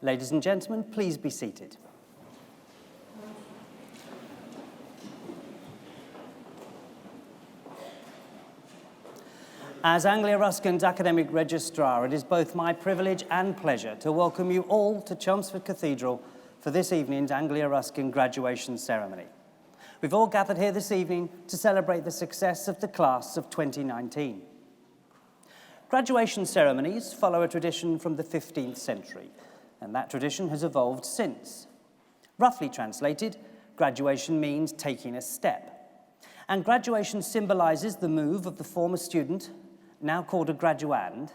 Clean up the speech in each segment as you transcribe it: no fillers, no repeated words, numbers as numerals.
Ladies and gentlemen, please be seated. As Anglia Ruskin's academic registrar, it is both my privilege and pleasure to welcome you all to Chelmsford Cathedral for this evening's Anglia Ruskin graduation ceremony. We've all gathered here this evening to celebrate the success of the class of 2019. Graduation ceremonies follow a tradition from the 15th century, and that tradition has evolved since. Roughly translated, graduation means taking a step. And graduation symbolises the move of the former student, now called a graduand,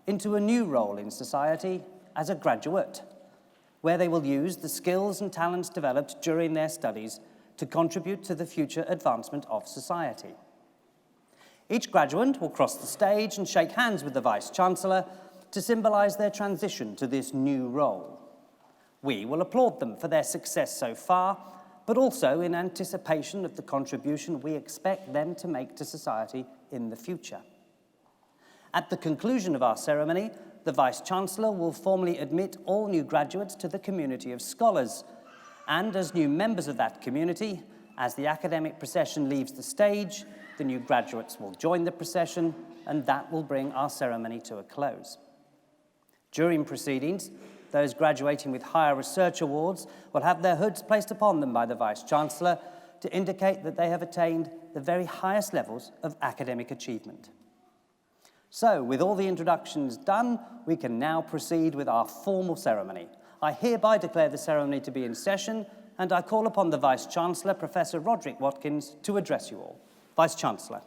into a new role in society as a graduate, where they will use the skills and talents developed during their studies to contribute to the future advancement of society. Each graduand will cross the stage and shake hands with the Vice-Chancellor to symbolise their transition to this new role. We will applaud them for their success so far, but also in anticipation of the contribution we expect them to make to society in the future. At the conclusion of our ceremony, the Vice-Chancellor will formally admit all new graduates to the community of scholars, and as new members of that community, as the academic procession leaves the stage, the new graduates will join the procession, and that will bring our ceremony to a close. During proceedings, those graduating with higher research awards will have their hoods placed upon them by the Vice-Chancellor to indicate that they have attained the very highest levels of academic achievement. So, with all the introductions done, we can now proceed with our formal ceremony. I hereby declare the ceremony to be in session, and I call upon the Vice-Chancellor, Professor Roderick Watkins, to address you all. Vice-Chancellor.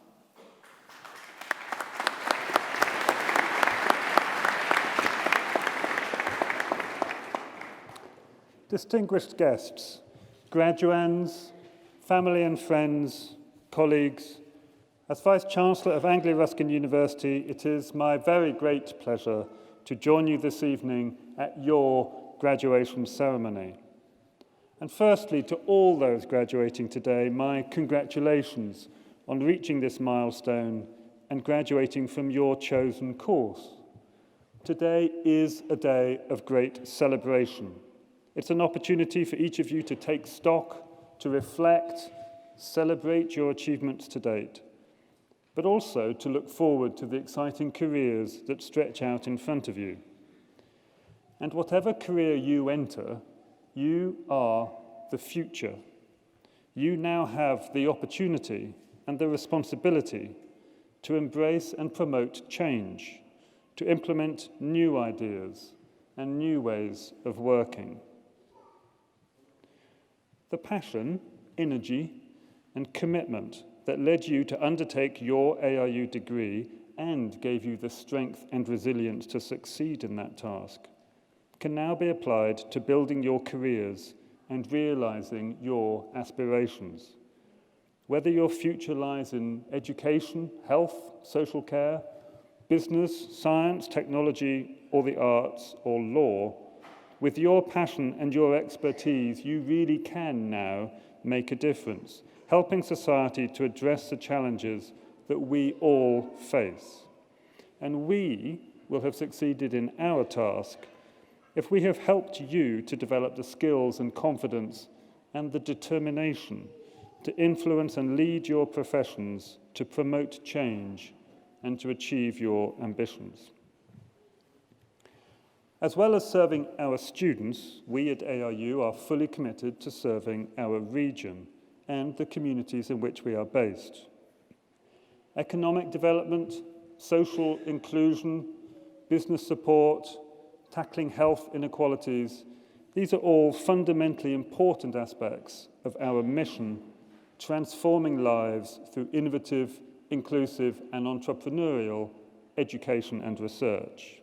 Distinguished guests, graduands, family and friends, colleagues, as Vice-Chancellor of Anglia Ruskin University, it is my very great pleasure to join you this evening at your graduation ceremony. And firstly, to all those graduating today, my congratulations on reaching this milestone and graduating from your chosen course. Today is a day of great celebration. It's an opportunity for each of you to take stock, to reflect, celebrate your achievements to date, but also to look forward to the exciting careers that stretch out in front of you. And whatever career you enter, you are the future. You now have the opportunity and the responsibility to embrace and promote change, to implement new ideas and new ways of working. The passion, energy, and commitment that led you to undertake your ARU degree and gave you the strength and resilience to succeed in that task can now be applied to building your careers and realizing your aspirations. Whether your future lies in education, health, social care, business, science, technology, or the arts, or law, with your passion and your expertise, you really can now make a difference, helping society to address the challenges that we all face. And we will have succeeded in our task if we have helped you to develop the skills and confidence and the determination to influence and lead your professions, to promote change, and to achieve your ambitions. As well as serving our students, we at ARU are fully committed to serving our region and the communities in which we are based. Economic development, social inclusion, business support, tackling health inequalities, these are all fundamentally important aspects of our mission, transforming lives through innovative, inclusive, and entrepreneurial education and research.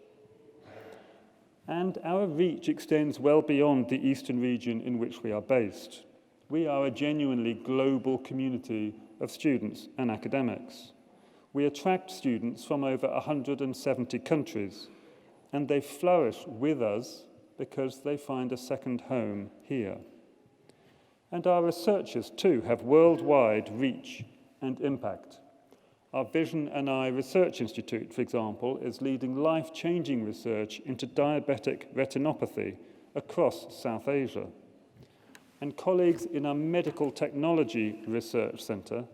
And our reach extends well beyond the eastern region in which we are based. We are a genuinely global community of students and academics. We attract students from over 170 countries, and they flourish with us because they find a second home here. And our researchers, too, have worldwide reach and impact. Our Vision and Eye Research Institute, for example, is leading life-changing research into diabetic retinopathy across South Asia. And colleagues in our Medical Technology Research Centre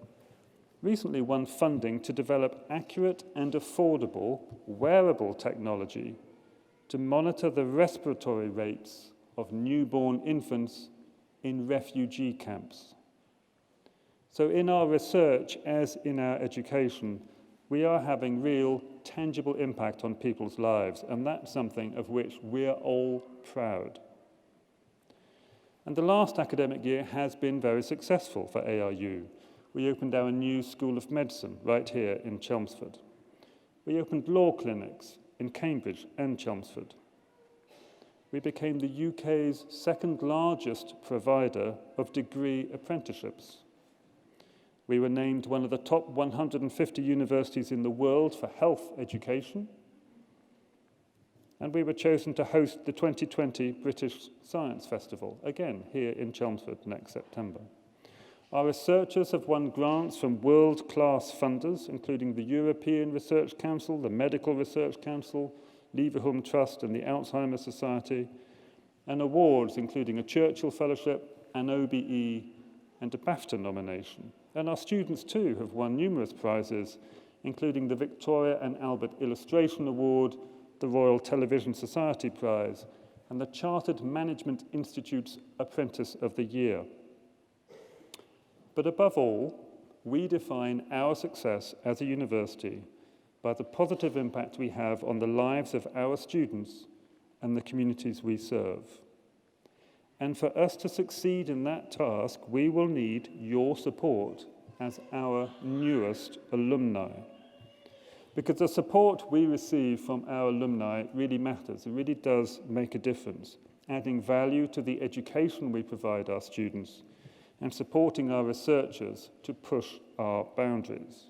recently won funding to develop accurate and affordable wearable technology to monitor the respiratory rates of newborn infants in refugee camps. So in our research, as in our education, we are having real, tangible impact on people's lives, and that's something of which we're all proud. And the last academic year has been very successful for ARU. We opened our new School of Medicine right here in Chelmsford. We opened law clinics in Cambridge and Chelmsford. We became the UK's second largest provider of degree apprenticeships. We were named one of the top 150 universities in the world for health education. And we were chosen to host the 2020 British Science Festival, again here in Chelmsford next September. Our researchers have won grants from world-class funders, including the European Research Council, the Medical Research Council, Leverhulme Trust and the Alzheimer's Society, and awards including a Churchill Fellowship, an OBE, and a BAFTA nomination. And our students too have won numerous prizes, including the Victoria and Albert Illustration Award, the Royal Television Society Prize, and the Chartered Management Institute's Apprentice of the Year. But above all, we define our success as a university by the positive impact we have on the lives of our students and the communities we serve. And for us to succeed in that task, we will need your support as our newest alumni. Because the support we receive from our alumni really matters. It really does make a difference, adding value to the education we provide our students and supporting our researchers to push our boundaries.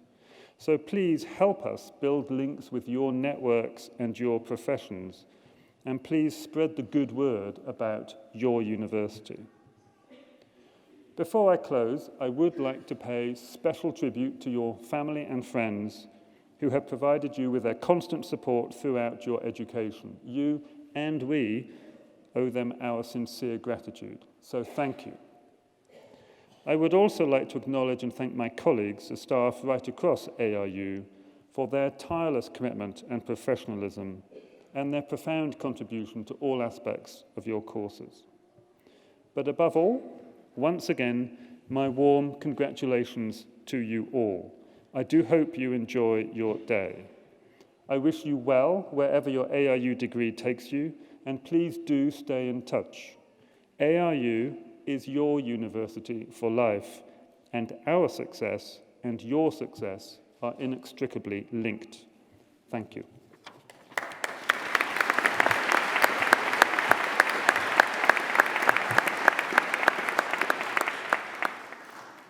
So please help us build links with your networks and your professions, and please spread the good word about your university. Before I close, I would like to pay special tribute to your family and friends who have provided you with their constant support throughout your education. You and we owe them our sincere gratitude. So thank you. I would also like to acknowledge and thank my colleagues, the staff right across ARU, for their tireless commitment and professionalism and their profound contribution to all aspects of your courses. But above all, once again, my warm congratulations to you all. I do hope you enjoy your day. I wish you well wherever your ARU degree takes you, and please do stay in touch. ARU is your university for life, and our success and your success are inextricably linked. Thank you.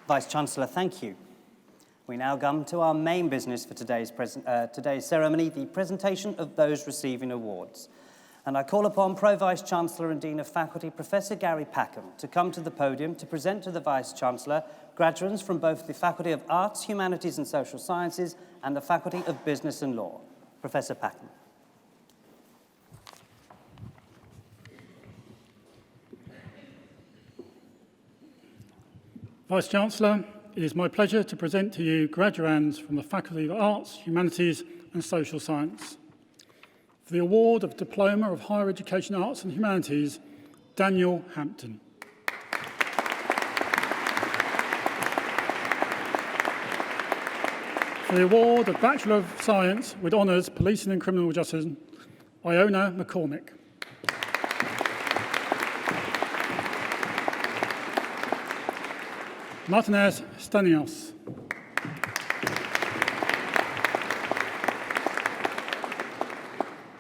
Vice-Chancellor, thank you. We now come to our main business for today's ceremony, the presentation of those receiving awards. And I call upon Pro-Vice-Chancellor and Dean of Faculty, Professor Gary Packham, to come to the podium to present to the Vice-Chancellor graduates from both the Faculty of Arts, Humanities and Social Sciences and the Faculty of Business and Law. Professor Packham. Vice-Chancellor, it is my pleasure to present to you graduands from the Faculty of Arts, Humanities and Social Science. For the award of Diploma of Higher Education Arts and Humanities, Daniel Hampton. For the award of Bachelor of Science with Honours Policing and Criminal Justice, Iona McCormick. Martinez Stanios.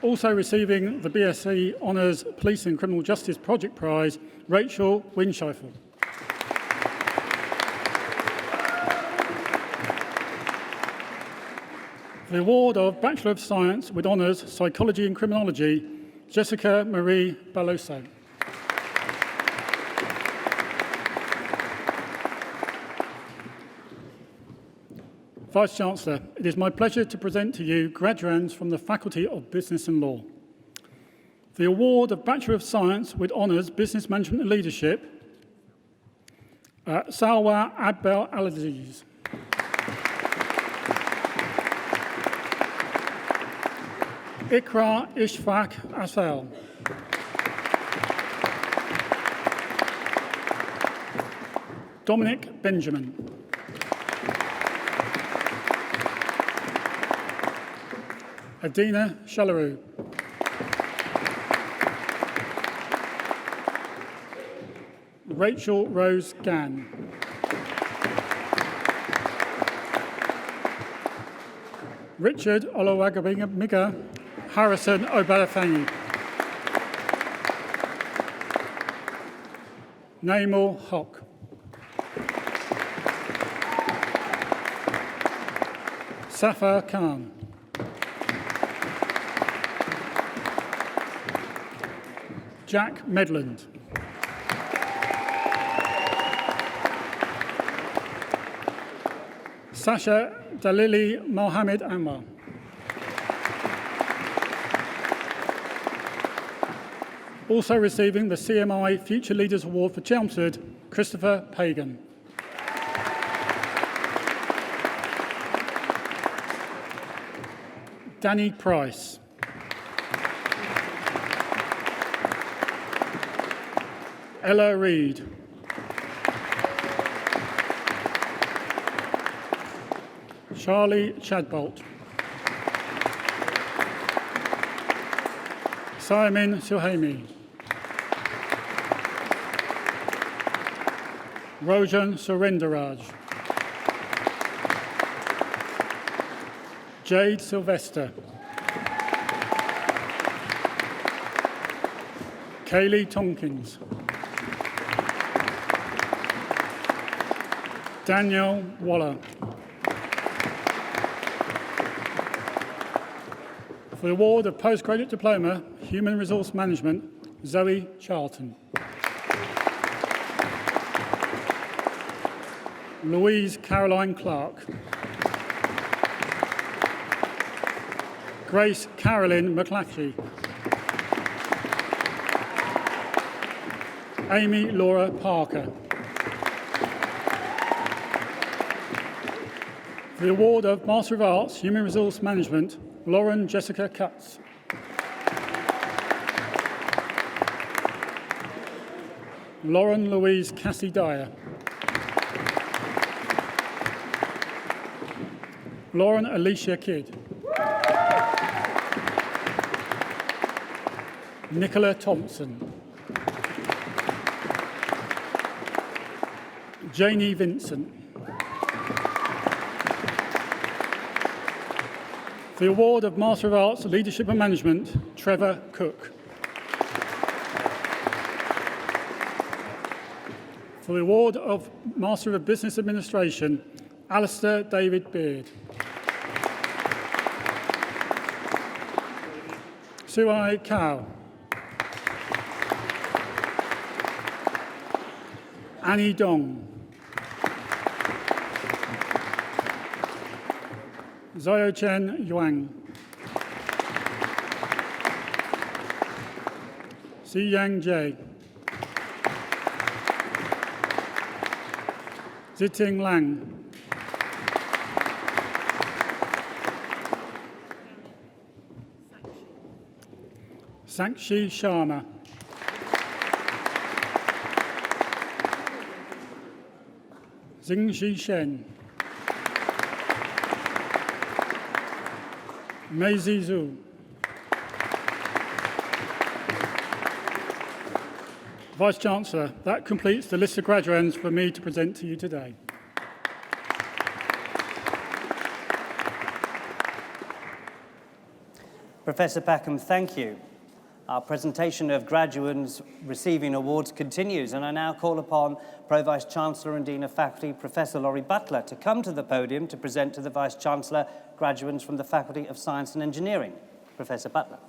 Also receiving the BSc Honours Police and Criminal Justice Project Prize, Rachel Winscheifel. For the award of Bachelor of Science with Honours Psychology and Criminology, Jessica Marie Baloso. Vice-Chancellor, it is my pleasure to present to you graduands from the Faculty of Business and Law. The award of Bachelor of Science with Honours Business Management and Leadership, Salwa Abdel Alaziz. Ikra Ishfaq Asal. Dominic Benjamin. Adina Shalaru. Rachel Rose Gann. Richard Olowagamiga Harrison Obalafanyi. Naimul Hock. Safar Khan. Jack Medland. Sasha Dalili Mohammed Anwar. Also receiving the CMI Future Leaders Award for Chelmsford, Christopher Pagan. Danny Price. Ella Reid. Charlie Chadbolt. Simon Suhaimi. Rojan Surendaraj. Jade Sylvester. Kaylee Tompkins. Daniel Waller. For the award of Postgraduate Diploma, Human Resource Management, Zoe Charlton. Louise Caroline Clark. Grace Carolyn McClatchy. Amy Laura Parker. For the award of Master of Arts, Human Resource Management, Lauren Jessica Cutts. Lauren Louise Cassie Dyer. Lauren Alicia Kidd. Nicola Thompson. Janie Vincent. For the award of Master of Arts, Leadership and Management, Trevor Cook. For the award of Master of Business Administration, Alistair David Beard. Suai Kao. Annie Dong. Zio Chen Yuang. Si Yang Jie. Ziting Lang. Sakshi Sharma. Xingxi Shen. Maisie Zhu. Vice-Chancellor, that completes the list of graduands for me to present to you today. Professor Packham, thank you. Our presentation of graduates receiving awards continues, and I now call upon Pro-Vice-Chancellor and Dean of Faculty, Professor Laurie Butler, to come to the podium to present to the Vice-Chancellor graduates from the Faculty of Science and Engineering. Professor Butler.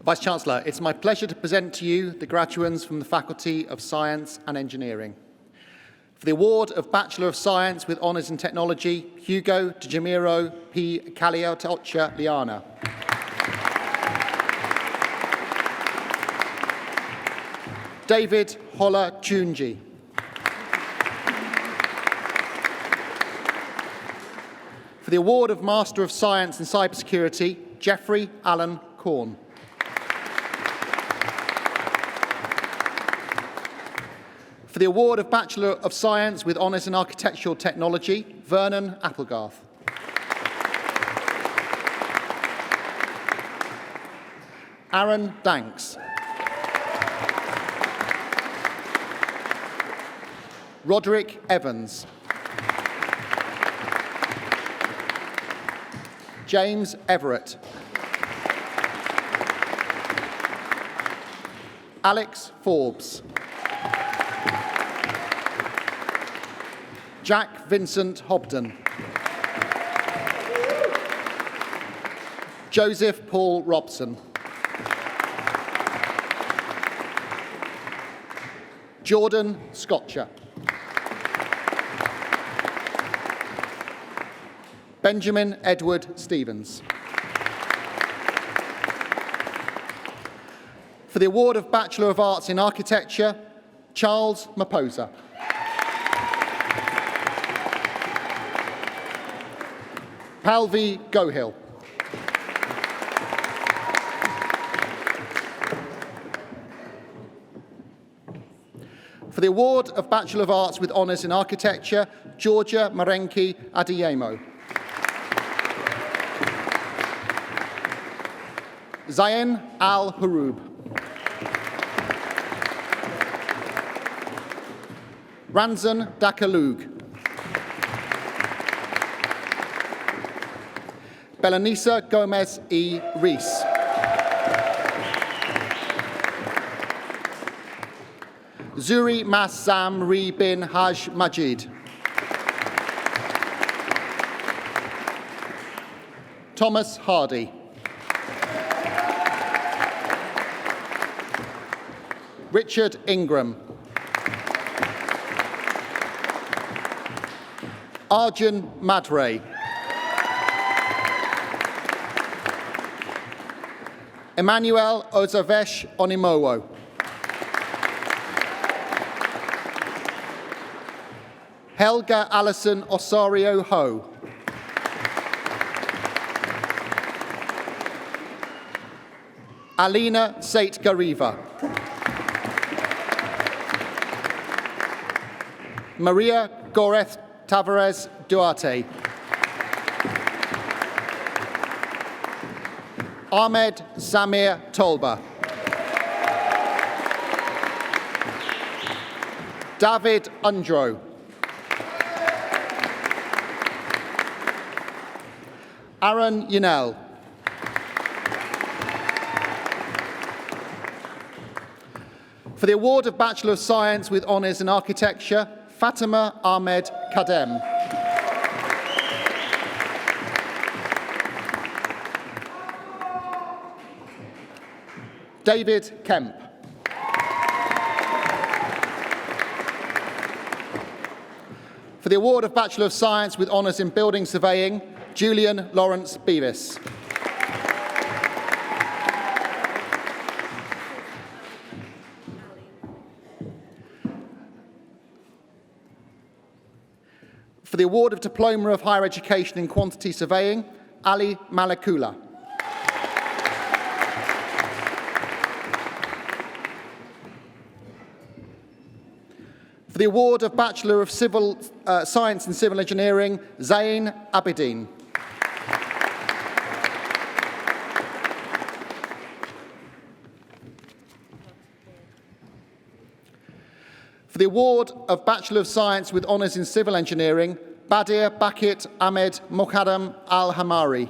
Vice-Chancellor, it's my pleasure to present to you the graduates from the Faculty of Science and Engineering. For the award of Bachelor of Science with Honours in Technology, Hugo de Jamiro P. Caliotocha Liana. David Holla Chunji. For the award of Master of Science in Cybersecurity, Geoffrey Allen Corn. For the award of Bachelor of Science with Honours in Architectural Technology, Vernon Applegarth. Aaron Danks. Roderick Evans. James Everett. Alex Forbes. Jack Vincent Hobden. Joseph Paul Robson. Jordan Scotcher. Benjamin Edward Stevens. For the award of Bachelor of Arts in Architecture, Charles Maposa. Palvi Gohill. For the award of Bachelor of Arts with Honours in Architecture, Georgia Marenki Adeyemo. Zayn Al-Haroob. Ranzan Dakaloog. Belanisa Gomez E. Rees. Zuri Mas Zam Ri bin Haj Majid. Thomas Hardy. Richard Ingram. Arjun Madre. Emmanuel Ozavesh Onimowo. Helga Alison Osorio Ho. Alina Sait Gariva. Maria Goreth Tavares Duarte. Ahmed Samir Tolba. David Undro. Aaron Yunel. For the award of Bachelor of Science with Honours in Architecture, Fatima Ahmed Kadem. David Kemp. For the award of Bachelor of Science with Honours in Building Surveying, Julian Lawrence Beavis. For the award of Diploma of Higher Education in Quantity Surveying, Ali Malakula. For the award of Bachelor of Civil Science and Civil Engineering, Zain Abedin. For the award of Bachelor of Science with Honours in Civil Engineering, Badir Bakit Ahmed Mokhadam Al-Hamari.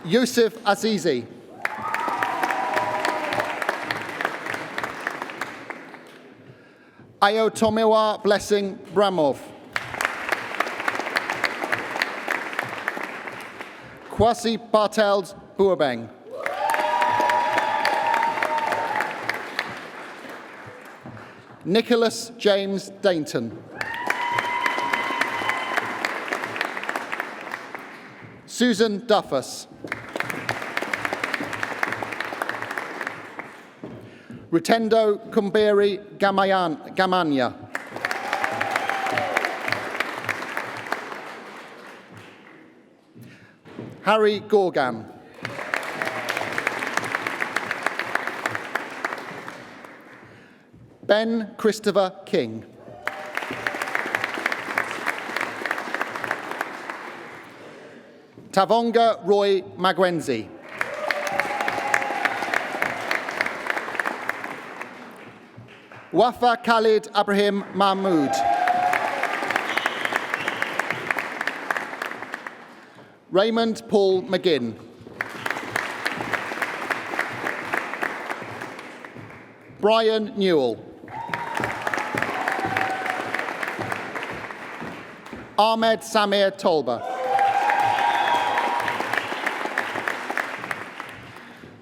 Yusuf Azizi. Ayotomiwa Blessing Bramov. Kwasi Bartels Boerbeng. Nicholas James Dainton. Susan Duffus. Rutendo Kumberi Gamanya. Harry Gorgan. Ben Christopher King. Tavonga Roy Magwenzi. Wafa Khalid Abraham Mahmood. Raymond Paul McGinn. Brian Newell. Ahmed Samir Tolba.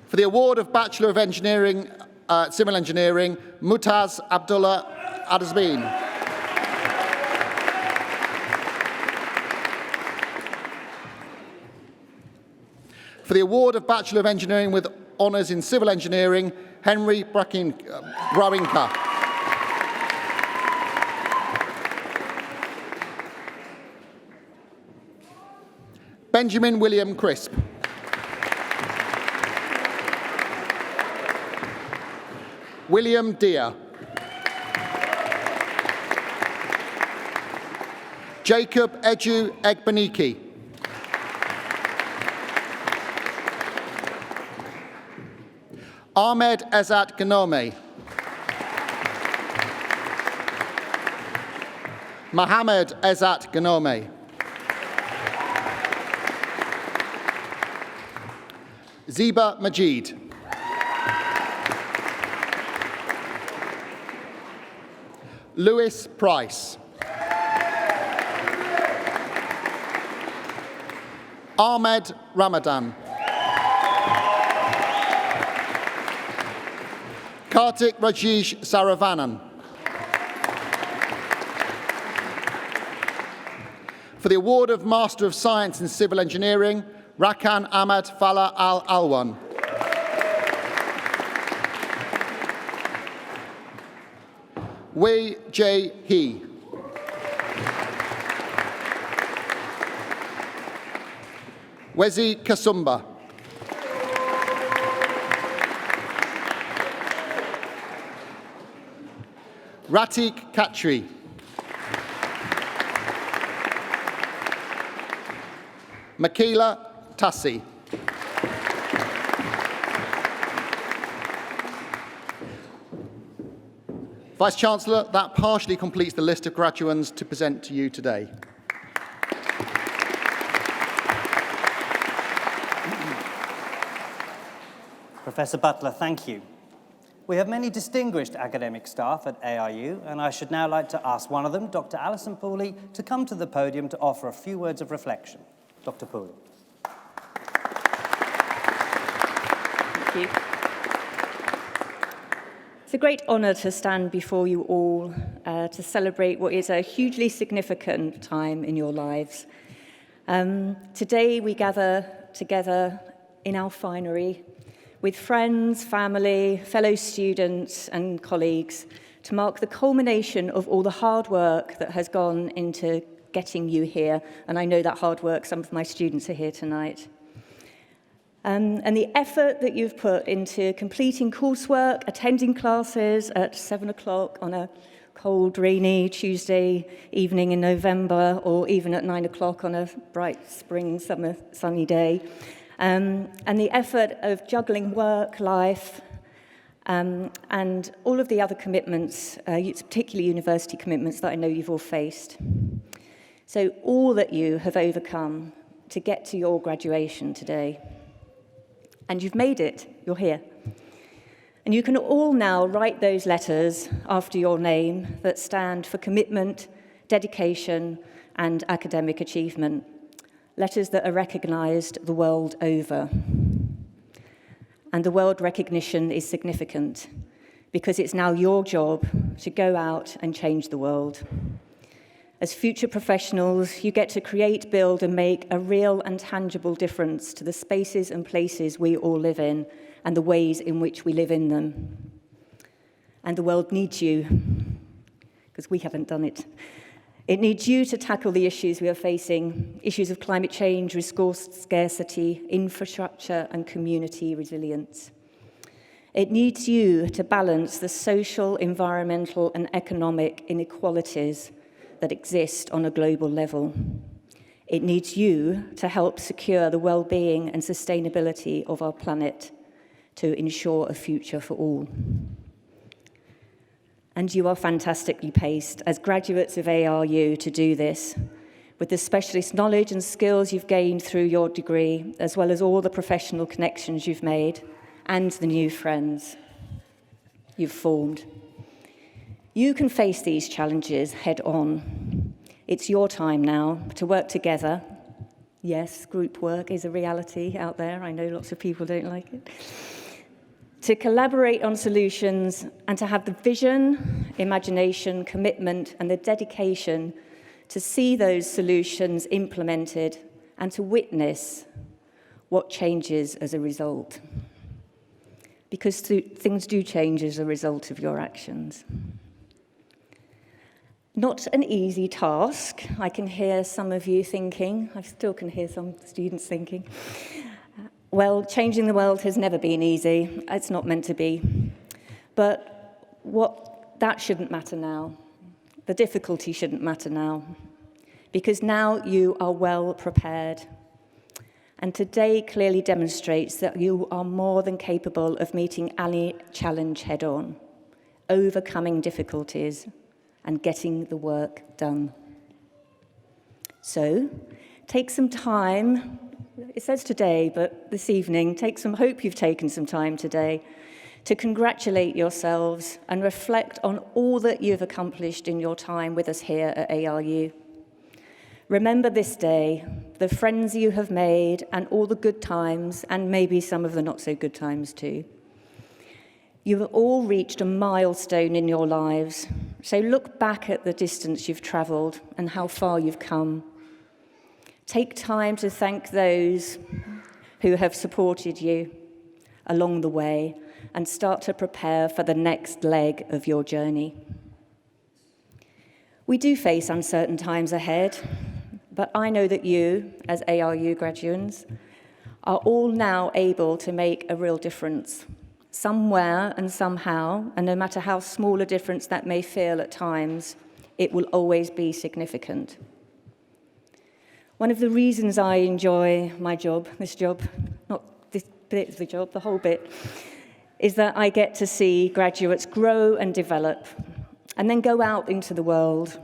For the award of Bachelor of Engineering, Civil Engineering, Mutaz Abdullah Adazbeen. For the award of Bachelor of Engineering with Honours in Civil Engineering, Henry Brawinka. Benjamin William Crisp. William Deere. Jacob Eju Egbeniki. Ahmed Ezat Ghanome. Mohammed Ezat Ghanome. Ziba Majid. Lewis Price. Ahmed Ramadan. Kartik Rajesh Saravanan. For the award of Master of Science in Civil Engineering, Rakan Ahmad Fala Al Alwan. Wei J. He. Wezi Kasumba. Ratik Khatri. Michaela Tassi. Vice-Chancellor, that partially completes the list of graduands to present to you today. Professor Butler, thank you. We have many distinguished academic staff at ARU, and I should now like to ask one of them, Dr. Alison Pooley, to come to the podium to offer a few words of reflection. Dr. Pooley. Thank you. It's a great honour to stand before you all to celebrate what is a hugely significant time in your lives. Today we gather together in our finery with friends, family, fellow students and colleagues to mark the culmination of all the hard work that has gone into getting you here. And I know that hard work, some of my students are here tonight. And the effort that you've put into completing coursework, attending classes at 7 o'clock on a cold, rainy Tuesday evening in November, or even at 9 o'clock on a bright spring, summer, sunny day. And the effort of juggling work, life, and all of the other commitments, particularly university commitments that I know you've all faced. So all that you have overcome to get to your graduation today. And you've made it, you're here. And you can all now write those letters after your name that stand for commitment, dedication, and academic achievement. letters that are recognised the world over. And the world recognition is significant because it's now your job to go out and change the world. As future professionals, you get to create, build, and make a real and tangible difference to the spaces and places we all live in and the ways in which we live in them. And the world needs you, because we haven't done it. It needs you to tackle the issues we are facing, issues of climate change, resource scarcity, infrastructure, and community resilience. It needs you to balance the social, environmental, and economic inequalities that exist on a global level. It needs you to help secure the well-being and sustainability of our planet to ensure a future for all. And you are fantastically placed as graduates of ARU to do this, with the specialist knowledge and skills you've gained through your degree, as well as all the professional connections you've made and the new friends you've formed. You can face these challenges head on. It's your time now to work together. Yes, group work is a reality out there. I know lots of people don't like it. To collaborate on solutions and to have the vision, imagination, commitment, and the dedication to see those solutions implemented and to witness what changes as a result. Because things do change as a result of your actions. Not an easy task. I can hear some of you thinking, I still can hear some students thinking, well, changing the world has never been easy. It's not meant to be. But that shouldn't matter now. The difficulty shouldn't matter now. Because now you are well prepared. And today clearly demonstrates that you are more than capable of meeting any challenge head on, overcoming difficulties, and getting the work done. So, take some time, it says today, but this evening, hope you've taken some time today to congratulate yourselves and reflect on all that you've accomplished in your time with us here at ARU. Remember this day, the friends you have made and all the good times, and maybe some of the not so good times too. You have all reached a milestone in your lives, so look back at the distance you've travelled and how far you've come. Take time to thank those who have supported you along the way and start to prepare for the next leg of your journey. We do face uncertain times ahead, but I know that you, as ARU graduates, are all now able to make a real difference, somewhere and somehow, and no matter how small a difference that may feel at times, it will always be significant. One of the reasons I enjoy my job, this job, not this bit of the job, the whole bit, is that I get to see graduates grow and develop, and then go out into the world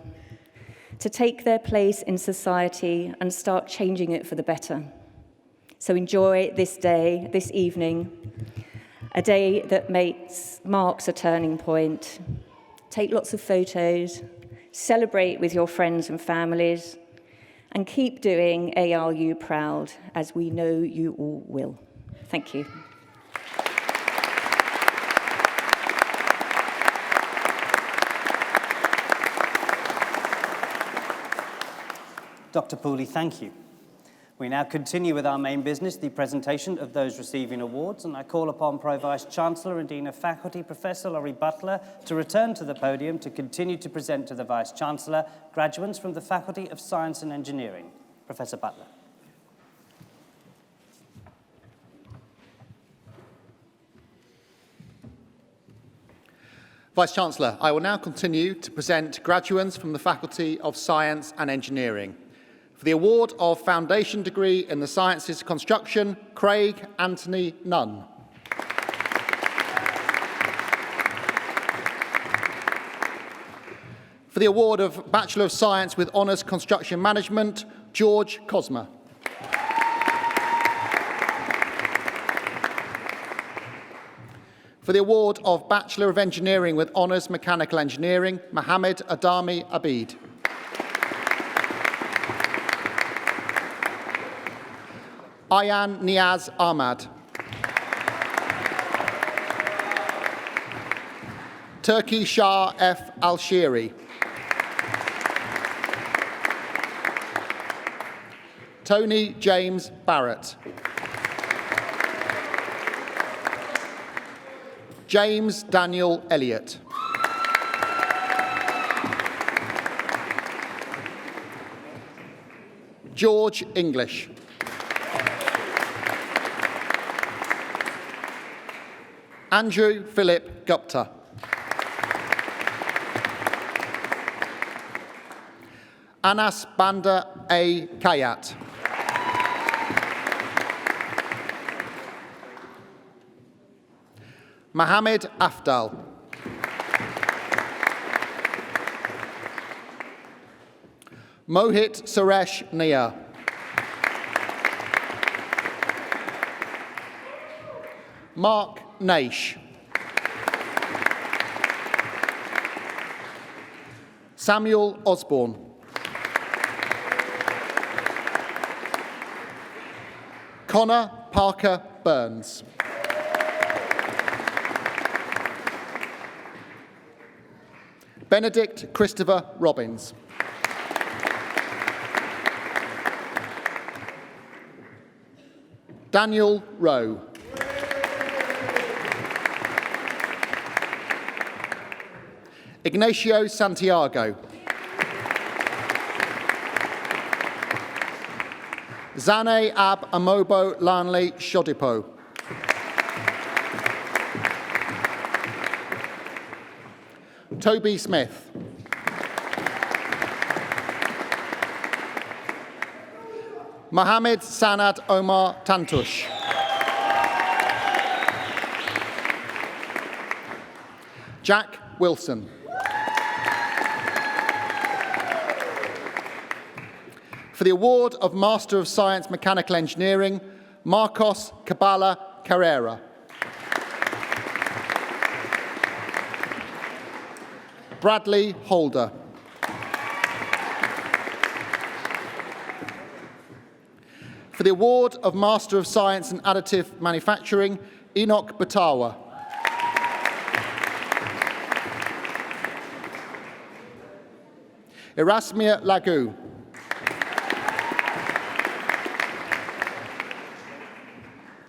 to take their place in society and start changing it for the better. So enjoy this day, this evening, a day that marks a turning point. Take lots of photos, celebrate with your friends and families, and keep doing ARU proud, as we know you all will. Thank you. Dr. Pooley, thank you. We now continue with our main business, the presentation of those receiving awards, and I call upon Pro-Vice Chancellor and Dean of Faculty, Professor Laurie Butler, to return to the podium to continue to present to the Vice-Chancellor graduates from the Faculty of Science and Engineering. Professor Butler. Vice-Chancellor, I will now continue to present graduates from the Faculty of Science and Engineering. For the award of Foundation Degree in the Sciences of Construction, Craig Anthony Nunn. For the award of Bachelor of Science with Honours Construction Management, George Cosma. For the award of Bachelor of Engineering with Honours Mechanical Engineering, Mohammed Adami Abid. Ayan Niaz Ahmad. Turki Shah F. Al-Shiri. Tony James Barrett. James Daniel Elliott. George English. Andrew Philip Gupta. Anas Banda A. Kayat. Mohammed Afdal. Mohit Suresh Nia. Mark Naish. Samuel Osborne. Connor Parker Burns. Benedict Christopher Robbins. Daniel Rowe. Ignacio Santiago. Zane Ab Amobo Lanley Shodipo. Toby Smith. Mohammed Sanad Omar Tantush. Jack Wilson. For the award of Master of Science Mechanical Engineering, Marcos Cabala Carrera. Bradley Holder. For the award of Master of Science in Additive Manufacturing, Enoch Batawa. Erasmia Lagou.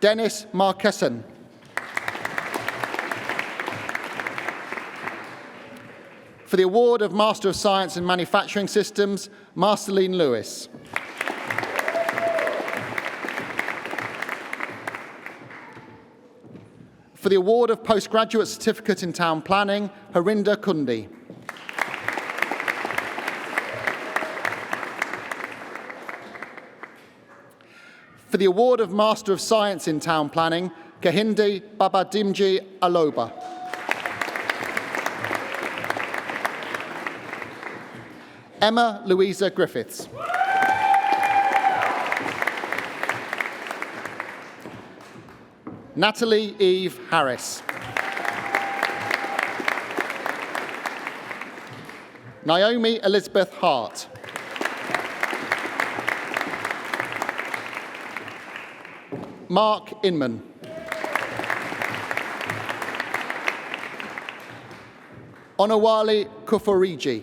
Dennis Marquessen. For the award of Master of Science in Manufacturing Systems, Marceline Lewis. For the award of Postgraduate Certificate in Town Planning, Harinder Kundi. For the award of Master of Science in Town Planning, Kahindi Babadimji Aloba. Emma Louisa Griffiths. Natalie Eve Harris. Naomi Elizabeth Hart. Mark Inman. Onowale Kuforiji.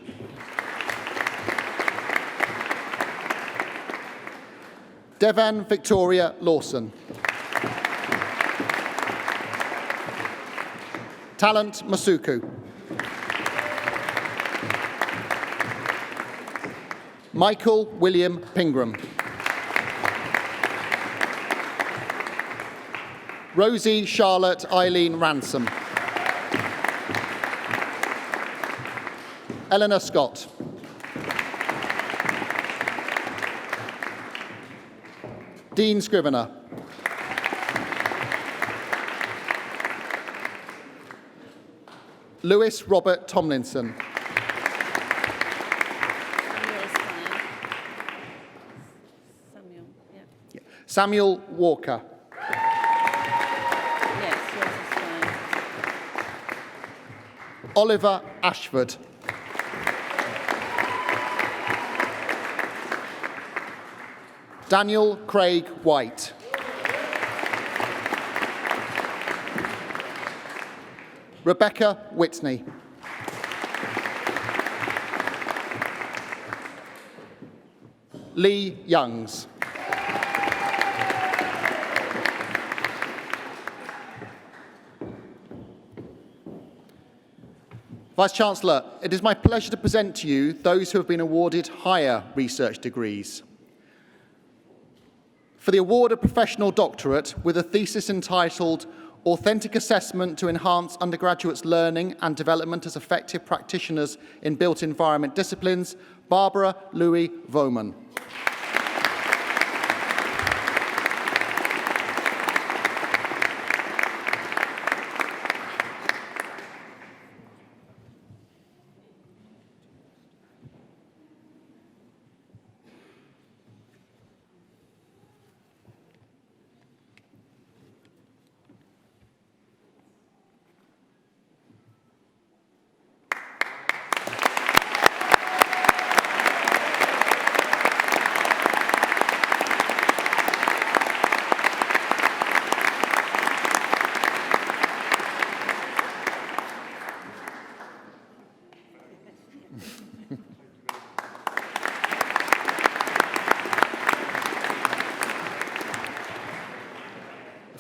Devan Victoria Lawson. Talent Masuku. Michael William Pingram. Rosie Charlotte Eileen Ransom. Eleanor Scott. Dean Scrivener. Lewis Robert Tomlinson. Samuel Walker. Oliver Ashford. Daniel Craig White. Rebecca Whitney. Lee Youngs. Vice-Chancellor, it is my pleasure to present to you those who have been awarded higher research degrees. For the award of Professional Doctorate with a thesis entitled Authentic Assessment to Enhance Undergraduates' Learning and Development as Effective Practitioners in Built Environment Disciplines, Barbara Louis Vauman.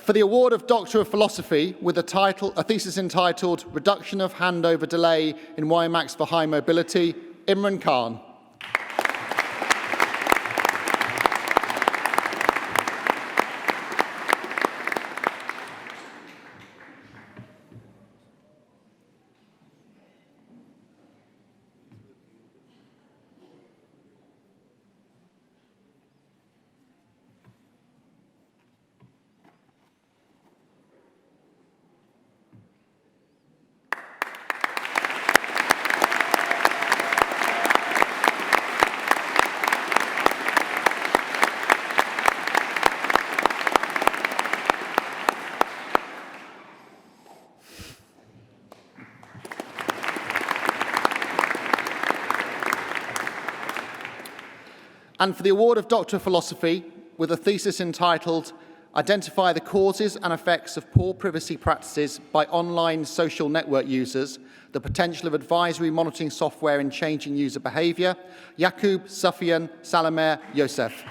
For the award of Doctor of Philosophy with a thesis entitled Reduction of Handover Delay in WiMAX for High Mobility, Imran Khan. And for the award of Doctor of Philosophy with a thesis entitled Identify the Causes and Effects of Poor Privacy Practices by Online Social Network Users, the Potential of Advisory Monitoring Software in Changing User Behaviour, Yaqub Safian Salamer Yosef.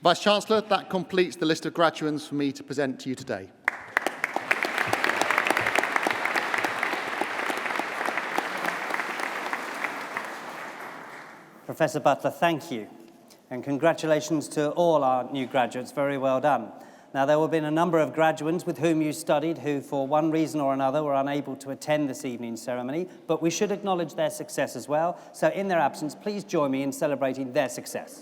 Vice-Chancellor, that completes the list of graduands for me to present to you today. Professor Butler, thank you. And congratulations to all our new graduates. Very well done. Now, there will have been a number of graduands with whom you studied who, for one reason or another, were unable to attend this evening's ceremony, but we should acknowledge their success as well. So in their absence, please join me in celebrating their success.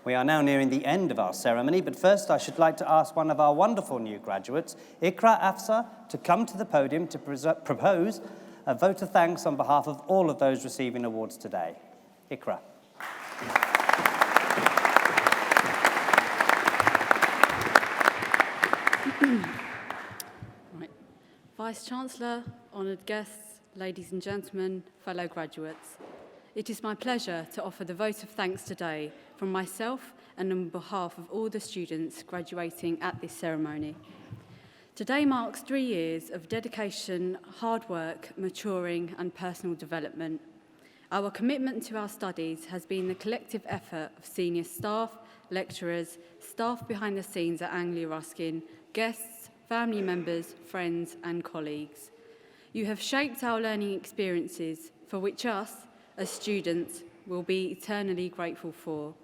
We are now nearing the end of our ceremony, but first I should like to ask one of our wonderful new graduates, Ikra Afsar, to come to the podium to propose a vote of thanks on behalf of all of those receiving awards today. Ikra. Right. Vice-Chancellor, honoured guests, ladies and gentlemen, fellow graduates. It is my pleasure to offer the vote of thanks today from myself and on behalf of all the students graduating at this ceremony. Today marks 3 years of dedication, hard work, maturing and personal development. Our commitment to our studies has been the collective effort of senior staff, lecturers, staff behind the scenes at Anglia Ruskin, guests, family members, friends and colleagues. You have shaped our learning experiences for which us, as students, will be eternally grateful for.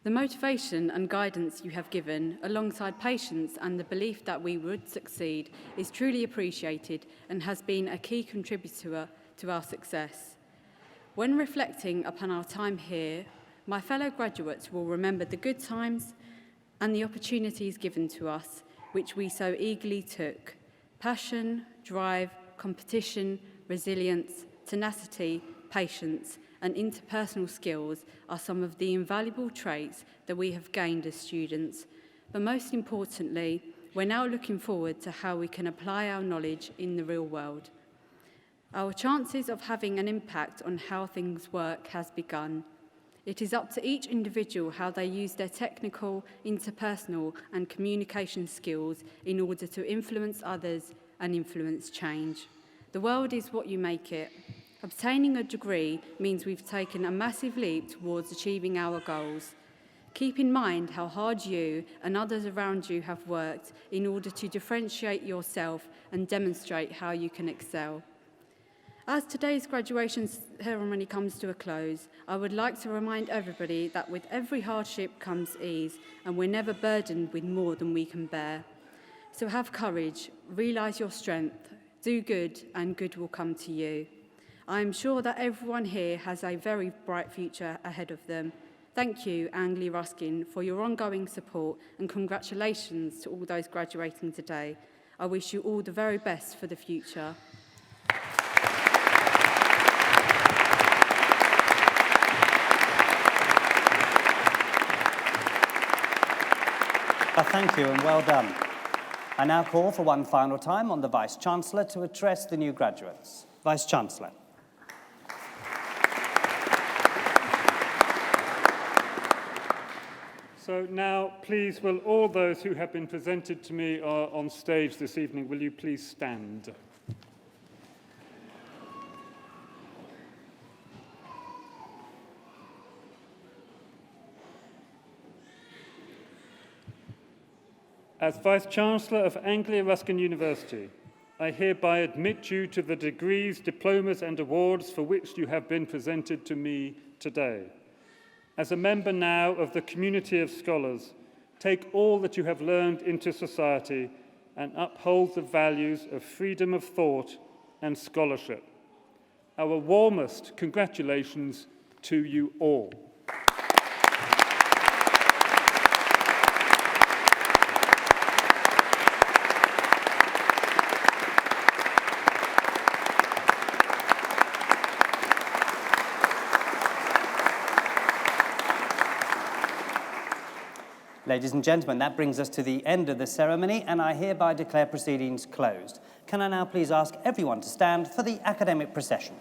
The motivation and guidance you have given, alongside patience and the belief that we would succeed, is truly appreciated and has been a key contributor to our success. When reflecting upon our time here, my fellow graduates will remember the good times and the opportunities given to us, which we so eagerly took. Passion, drive, competition, resilience, tenacity, patience, and interpersonal skills are some of the invaluable traits that we have gained as students. But most importantly, we're now looking forward to how we can apply our knowledge in the real world. Our chances of having an impact on how things work has begun. It is up to each individual how they use their technical, interpersonal, and communication skills in order to influence others and influence change. The world is what you make it. Obtaining a degree means we've taken a massive leap towards achieving our goals. Keep in mind how hard you and others around you have worked in order to differentiate yourself and demonstrate how you can excel. As today's graduation ceremony comes to a close, I would like to remind everybody that with every hardship comes ease, and we're never burdened with more than we can bear. So have courage, realise your strength, do good, and good will come to you. I am sure that everyone here has a very bright future ahead of them. Thank you, Anglia Ruskin, for your ongoing support, and congratulations to all those graduating today. I wish you all the very best for the future. Thank you and well done. I now call for one final time on the Vice-Chancellor to address the new graduates. Vice-Chancellor. So now, please, will all those who have been presented to me on stage this evening, will you please stand? As Vice-Chancellor of Anglia Ruskin University, I hereby admit you to the degrees, diplomas and awards for which you have been presented to me today. As a member now of the community of scholars, take all that you have learned into society and uphold the values of freedom of thought and scholarship. Our warmest congratulations to you all. Ladies and gentlemen, that brings us to the end of the ceremony, and I hereby declare proceedings closed. Can I now please ask everyone to stand for the academic procession?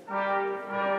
Thank